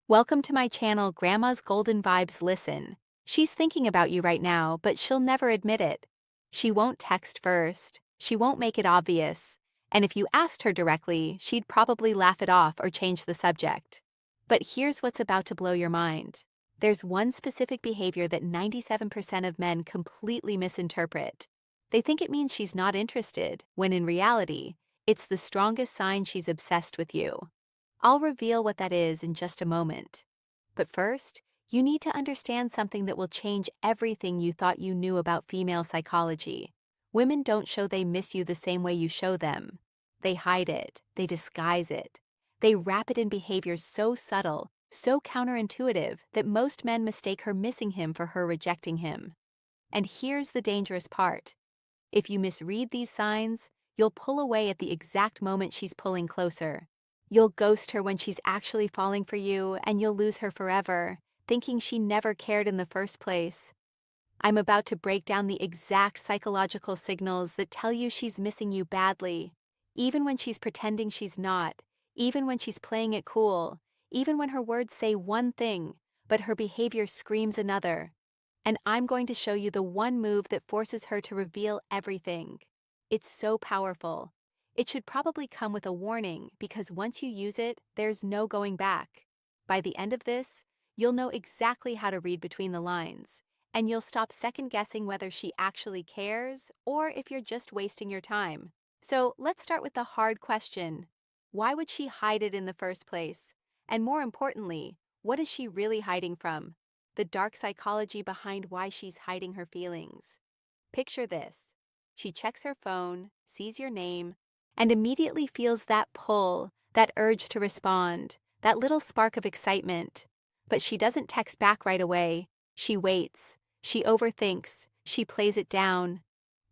Welcome to my channel, Grandma's Golden Vibes. Listen. She's thinking about you right now, but she'll never admit it. She won't text first. She won't make it obvious. And if you asked her directly, she'd probably laugh it off or change the subject. But here's what's about to blow your mind. There's one specific behavior that 97% of men completely misinterpret. They think it means she's not interested, when in reality, it's the strongest sign she's obsessed with you. I'll reveal what that is in just a moment. But first, you need to understand something that will change everything you thought you knew about female psychology. Women don't show they miss you the same way you show them. They hide it, they disguise it. They wrap it in behaviors so subtle, so counterintuitive that most men mistake her missing him for her rejecting him. And here's the dangerous part. If you misread these signs, you'll pull away at the exact moment she's pulling closer. You'll ghost her when she's actually falling for you, and you'll lose her forever, thinking she never cared in the first place. I'm about to break down the exact psychological signals that tell you she's missing you badly, even when she's pretending she's not, even when she's playing it cool, even when her words say one thing, but her behavior screams another. And I'm going to show you the one move that forces her to reveal everything. It's so powerful. It should probably come with a warning because once you use it, there's no going back. By the end of this, you'll know exactly how to read between the lines, and you'll stop second-guessing whether she actually cares or if you're just wasting your time. So let's start with the hard question. Why would she hide it in the first place? And more importantly, what is she really hiding from? The dark psychology behind why she's hiding her feelings. Picture this. She checks her phone, sees your name, and immediately feels that pull, that urge to respond, that little spark of excitement. But she doesn't text back right away. She waits. She overthinks. She plays it down.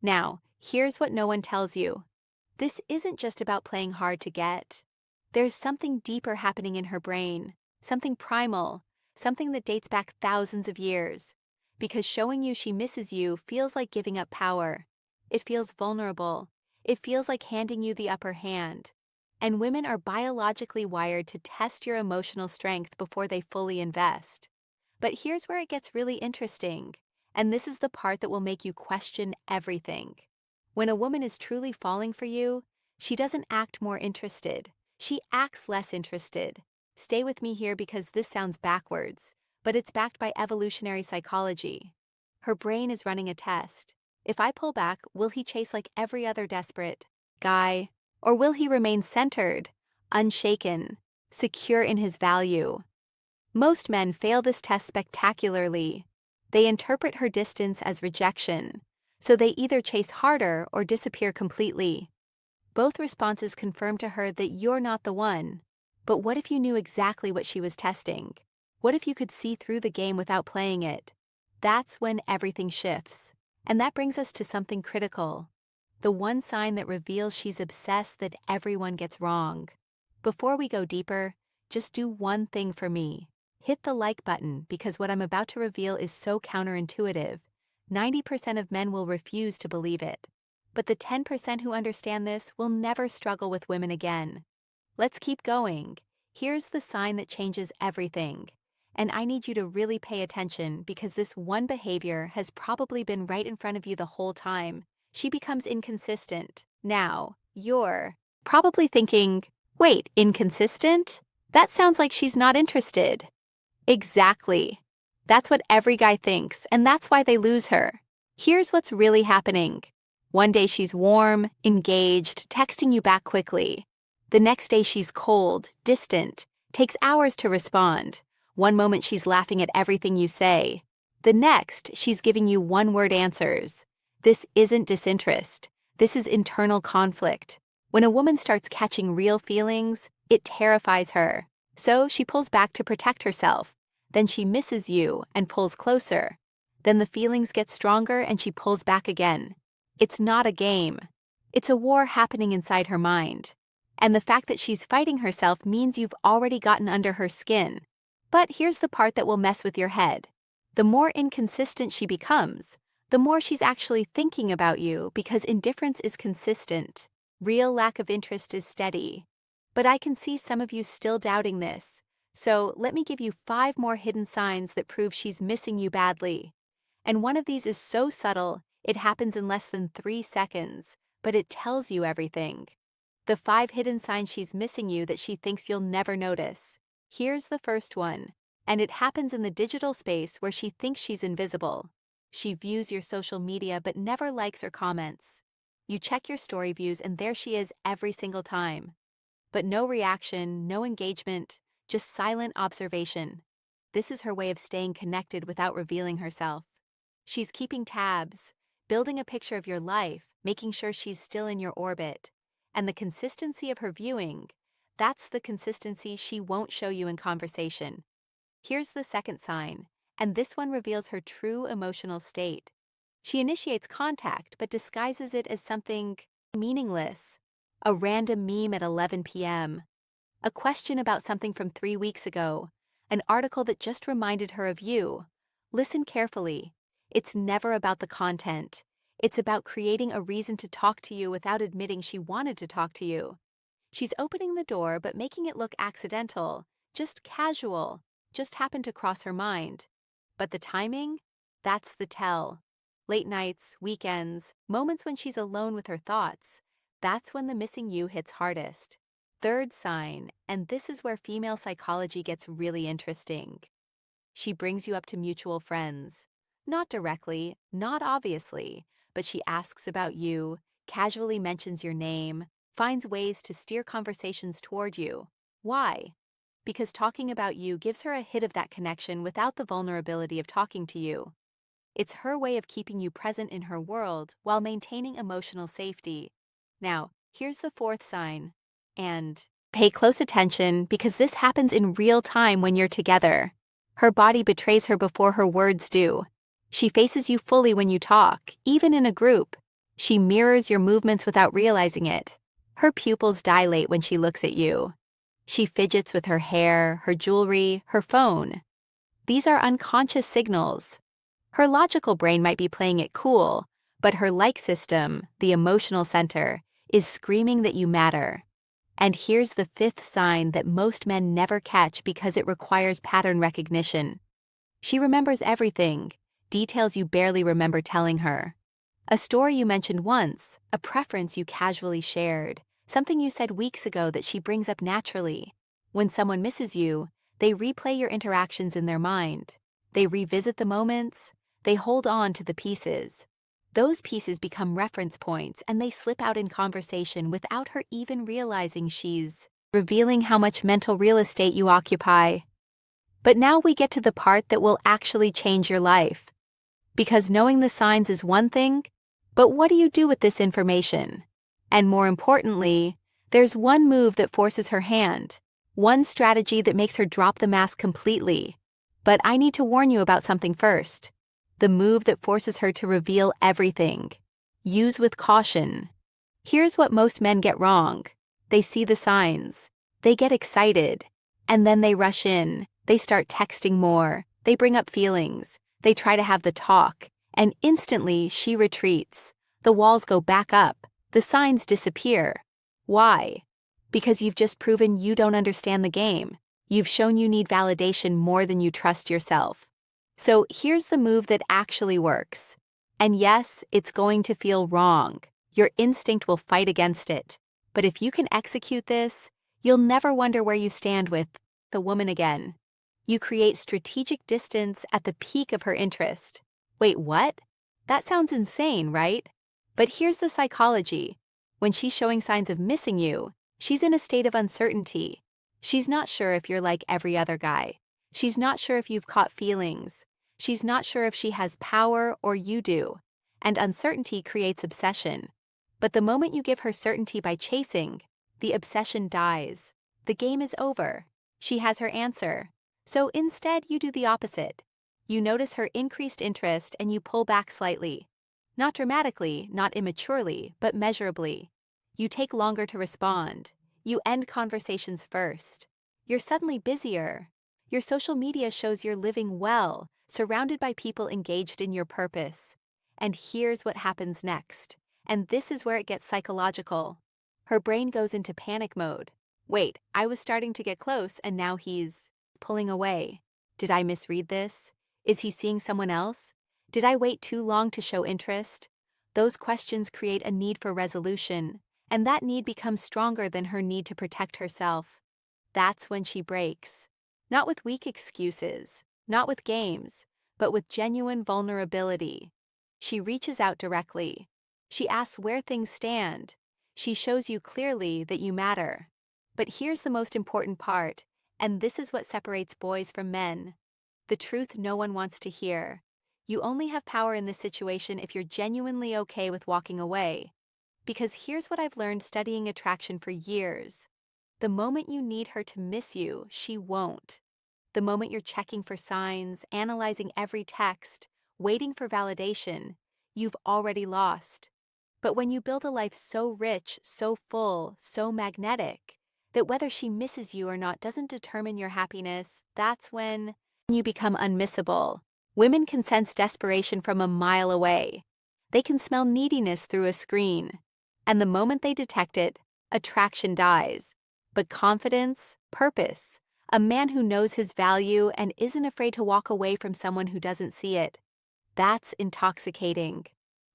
Now, here's what no one tells you. This isn't just about playing hard to get. There's something deeper happening in her brain, something primal, something that dates back thousands of years. Because showing you she misses you feels like giving up power. It feels vulnerable. It feels like handing you the upper hand. And women are biologically wired to test your emotional strength before they fully invest. But here's where it gets really interesting. And this is the part that will make you question everything. When a woman is truly falling for you, she doesn't act more interested. She acts less interested. Stay with me here because this sounds backwards, but it's backed by evolutionary psychology. Her brain is running a test. If I pull back, will he chase like every other desperate guy? Or will he remain centered, unshaken, secure in his value? Most men fail this test spectacularly. They interpret her distance as rejection, so they either chase harder or disappear completely. Both responses confirm to her that you're not the one. But what if you knew exactly what she was testing? What if you could see through the game without playing it? That's when everything shifts. And that brings us to something critical. The one sign that reveals she's obsessed that everyone gets wrong. Before we go deeper, just do one thing for me. Hit the like button because what I'm about to reveal is so counterintuitive. 90% of men will refuse to believe it. But the 10% who understand this will never struggle with women again. Let's keep going. Here's the sign that changes everything. And I need you to really pay attention because this one behavior has probably been right in front of you the whole time. She becomes inconsistent. Now, you're probably thinking, wait, inconsistent? That sounds like she's not interested. Exactly. That's what every guy thinks, and that's why they lose her. Here's what's really happening. One day she's warm, engaged, texting you back quickly. The next day she's cold, distant, takes hours to respond. One moment she's laughing at everything you say. The next, she's giving you one-word answers. This isn't disinterest. This is internal conflict. When a woman starts catching real feelings, it terrifies her. So she pulls back to protect herself. Then she misses you and pulls closer. Then the feelings get stronger and she pulls back again. It's not a game. It's a war happening inside her mind. And the fact that she's fighting herself means you've already gotten under her skin. But here's the part that will mess with your head. The more inconsistent she becomes, the more she's actually thinking about you because indifference is consistent. Real lack of interest is steady. But I can see some of you still doubting this. So let me give you 5 more hidden signs that prove she's missing you badly. And one of these is so subtle, it happens in less than 3 seconds, but it tells you everything. The 5 hidden signs she's missing you that she thinks you'll never notice. Here's the first one, and it happens in the digital space where she thinks she's invisible. She views your social media but never likes or comments. You check your story views and there she is every single time. But no reaction, no engagement, just silent observation. This is her way of staying connected without revealing herself. She's keeping tabs, building a picture of your life, making sure she's still in your orbit. And the consistency of her viewing, that's the consistency she won't show you in conversation. Here's the second sign, and this one reveals her true emotional state. She initiates contact but disguises it as something meaningless. A random meme at 11 p.m., a question about something from 3 weeks ago, an article that just reminded her of you. Listen carefully. It's never about the content. It's about creating a reason to talk to you without admitting she wanted to talk to you. She's opening the door but making it look accidental, just casual, just happened to cross her mind. But the timing? That's the tell. Late nights, weekends, moments when she's alone with her thoughts. That's when the missing you hits hardest. Third sign, and this is where female psychology gets really interesting. She brings you up to mutual friends. Not directly, not obviously, but she asks about you, casually mentions your name, finds ways to steer conversations toward you. Why? Because talking about you gives her a hit of that connection without the vulnerability of talking to you. It's her way of keeping you present in her world while maintaining emotional safety. Now, here's the fourth sign. And pay close attention because this happens in real time when you're together. Her body betrays her before her words do. She faces you fully when you talk, even in a group. She mirrors your movements without realizing it. Her pupils dilate when she looks at you. She fidgets with her hair, her jewelry, her phone. These are unconscious signals. Her logical brain might be playing it cool, but her like system, the emotional center, is screaming that you matter. And here's the fifth sign that most men never catch because it requires pattern recognition. She remembers everything, details you barely remember telling her. A story you mentioned once, a preference you casually shared, something you said weeks ago that she brings up naturally. When someone misses you, they replay your interactions in their mind. They revisit the moments, they hold on to the pieces. Those pieces become reference points and they slip out in conversation without her even realizing she's revealing how much mental real estate you occupy. But now we get to the part that will actually change your life. Because knowing the signs is one thing, but what do you do with this information? And more importantly, there's one move that forces her hand, one strategy that makes her drop the mask completely. But I need to warn you about something first. The move that forces her to reveal everything. Use with caution. Here's what most men get wrong. They see the signs. They get excited. And then they rush in. They start texting more. They bring up feelings. They try to have the talk. And instantly, she retreats. The walls go back up. The signs disappear. Why? Because you've just proven you don't understand the game. You've shown you need validation more than you trust yourself. So here's the move that actually works. And yes, it's going to feel wrong. Your instinct will fight against it. But if you can execute this, you'll never wonder where you stand with the woman again. You create strategic distance at the peak of her interest. Wait, what? That sounds insane, right? But here's the psychology. When she's showing signs of missing you, she's in a state of uncertainty. She's not sure if you're like every other guy. She's not sure if you've caught feelings. She's not sure if she has power or you do. And uncertainty creates obsession. But the moment you give her certainty by chasing, the obsession dies. The game is over. She has her answer. So instead, you do the opposite. You notice her increased interest and you pull back slightly. Not dramatically, not immaturely, but measurably. You take longer to respond. You end conversations first. You're suddenly busier. Your social media shows you're living well, surrounded by people engaged in your purpose. And here's what happens next. And this is where it gets psychological. Her brain goes into panic mode. Wait, I was starting to get close and now he's pulling away. Did I misread this? Is he seeing someone else? Did I wait too long to show interest? Those questions create a need for resolution, and that need becomes stronger than her need to protect herself. That's when she breaks. Not with weak excuses, not with games, but with genuine vulnerability. She reaches out directly. She asks where things stand. She shows you clearly that you matter. But here's the most important part, and this is what separates boys from men. The truth no one wants to hear. You only have power in this situation if you're genuinely okay with walking away. Because here's what I've learned studying attraction for years. The moment you need her to miss you, she won't. The moment you're checking for signs, analyzing every text, waiting for validation, you've already lost. But when you build a life so rich, so full, so magnetic, that whether she misses you or not doesn't determine your happiness, that's when you become unmissable. Women can sense desperation from a mile away. They can smell neediness through a screen. And the moment they detect it, attraction dies. But confidence, purpose, a man who knows his value and isn't afraid to walk away from someone who doesn't see it, that's intoxicating.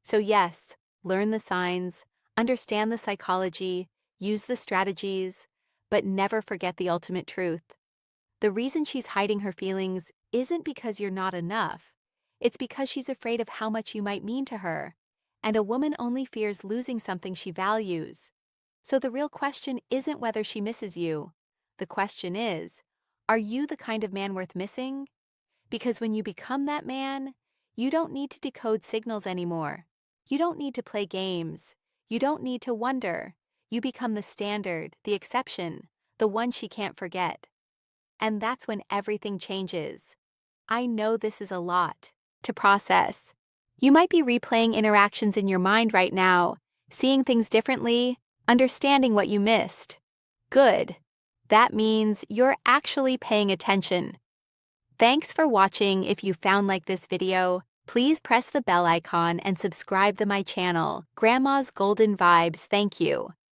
So yes, learn the signs, understand the psychology, use the strategies, but never forget the ultimate truth. The reason she's hiding her feelings isn't because you're not enough. It's because she's afraid of how much you might mean to her. And a woman only fears losing something she values. So the real question isn't whether she misses you. The question is, are you the kind of man worth missing? Because when you become that man, you don't need to decode signals anymore. You don't need to play games. You don't need to wonder. You become the standard, the exception, the one she can't forget. And that's when everything changes. I know this is a lot to process. You might be replaying interactions in your mind right now, seeing things differently, understanding what you missed. Good. That means you're actually paying attention. Thanks for watching. If you found like this video, please press the bell icon and subscribe to my channel. Grandma's Golden Vibes, thank you.